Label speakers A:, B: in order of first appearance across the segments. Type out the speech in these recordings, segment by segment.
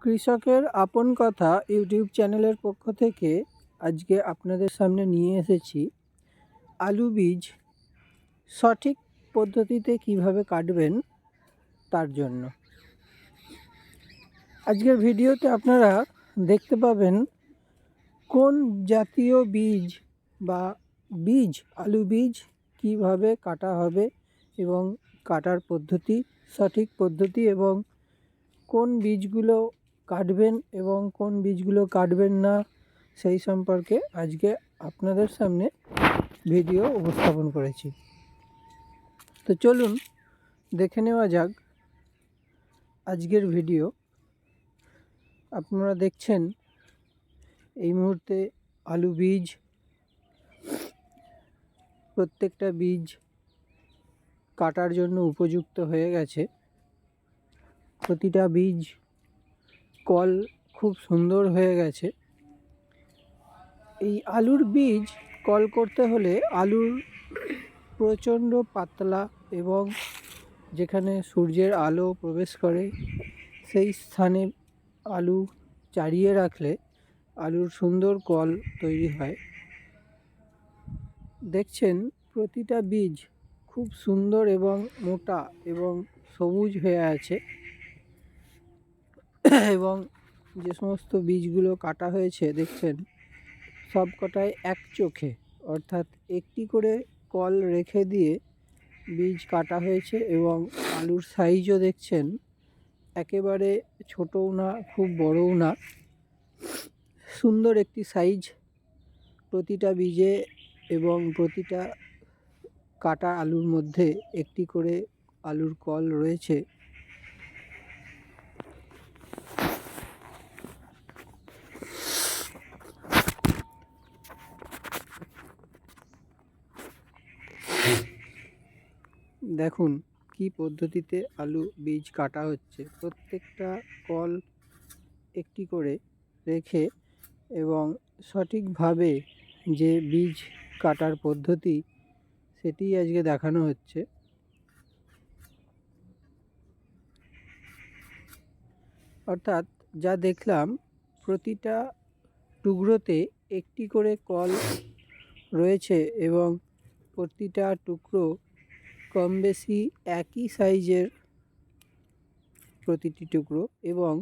A: কৃষকের আপন কথা ইউটিউব চ্যানেলের পক্ষ থেকে আজকে আপনাদের সামনে নিয়ে এসেছি আলু বীজ সঠিক পদ্ধতিতে কিভাবে কাটবেন তার জন্য। আজকের ভিডিওতে আপনারা দেখতে পাবেন কোন জাতীয় বীজ বা আলু বীজ কিভাবে কাটা হবে এবং কাটার পদ্ধতি, সঠিক পদ্ধতি এবং কোন বীজগুলো কাটবেন এবং কোন বীজগুলো কাটবেন না সেই সম্পর্কে আজকে আপনাদের সামনে ভিডিও উপস্থাপন করেছি। তো চলুন দেখে নেওয়া যাক আজকের ভিডিও। আপনারা দেখছেন এই মুহূর্তে আলু বীজ, প্রত্যেকটা বীজ কাটার জন্য উপযুক্ত হয়ে গেছে। প্রতিটা বীজ কল খুব সুন্দর হয়ে গেছে। এই আলুর বীজ কল করতে হলে আলুর প্রচণ্ড পাতলা এবং যেখানে সূর্যের আলো প্রবেশ করে সেই স্থানে আলু চারিয়ে রাখলে আলুর সুন্দর কল তৈরি হয়। দেখছেন প্রতিটা বীজ খুব সুন্দর এবং মোটা এবং সবুজ হয়ে আছে এবং যে সমস্ত বীজগুলো কাটা হয়েছে দেখছেন সব কটাই এক চোখে, অর্থাৎ একটি করে কল রেখে দিয়ে বীজ কাটা হয়েছে এবং আলুর সাইজও দেখছেন একেবারে ছোটও না খুব বড়ও না, সুন্দর একটি সাইজ প্রতিটা বীজে এবং প্রতিটা কাটা আলুর মধ্যে একটি করে আলুর কল রয়েছে। দেখুন কি পদ্ধতিতে আলু বীজ কাটা হচ্ছে, প্রত্যেকটা কল একটি করে রেখে এবং সঠিকভাবে যে বীজ কাটার পদ্ধতি সেটি আজকে দেখানো হচ্ছে। অর্থাৎ যা দেখলাম প্রতিটা টুকরোতে একটি করে কল রয়েছে এবং প্রতিটা টুকরো কম বেশি একই সাইজের প্রতিটি টুকরো, এবং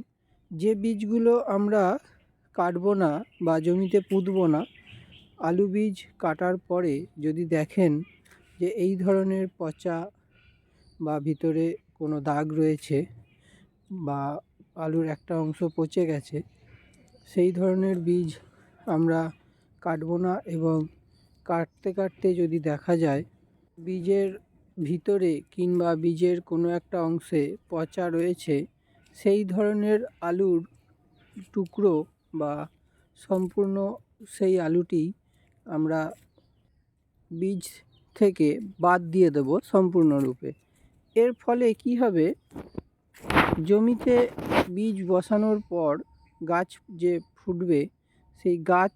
A: যে বীজগুলো আমরা কাটবো না বা জমিতে পুঁতবো না, আলু বীজ কাটার পরে যদি দেখেন যে এই ধরনের পচা বা ভিতরে কোনো দাগ রয়েছে বা আলুর একটা অংশ পচে গেছে, সেই ধরনের বীজ আমরা কাটবো না। এবং কাটতে কাটতে যদি দেখা যায় বীজের ভিতরে কিংবা বীজের কোনো একটা অংশে পচা রয়েছে, সেই ধরনের আলুর টুকরো বা সম্পূর্ণ সেই আলুটি আমরা বীজ থেকে বাদ দিয়ে দেব সম্পূর্ণরূপে। এর ফলে কি হবে, জমিতে বীজ বসানোর পর গাছ যে ফুটবে সেই গাছ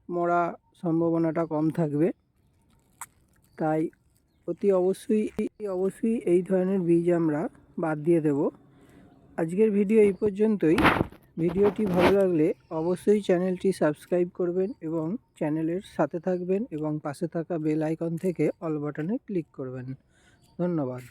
A: মরা সম্ভাবনাটা কম থাকবে। তাই অতি অবশ্যই এই ধরনের বীজ আমরা বাদ দিয়ে দেব। আজকের ভিডিও এই পর্যন্তই। ভিডিওটি ভালো লাগলে অবশ্যই চ্যানেলটি সাবস্ক্রাইব করবেন এবং চ্যানেলের সাথে থাকবেন এবং পাশে থাকা বেল আইকন থেকে অল বাটনে ক্লিক করবেন। ধন্যবাদ।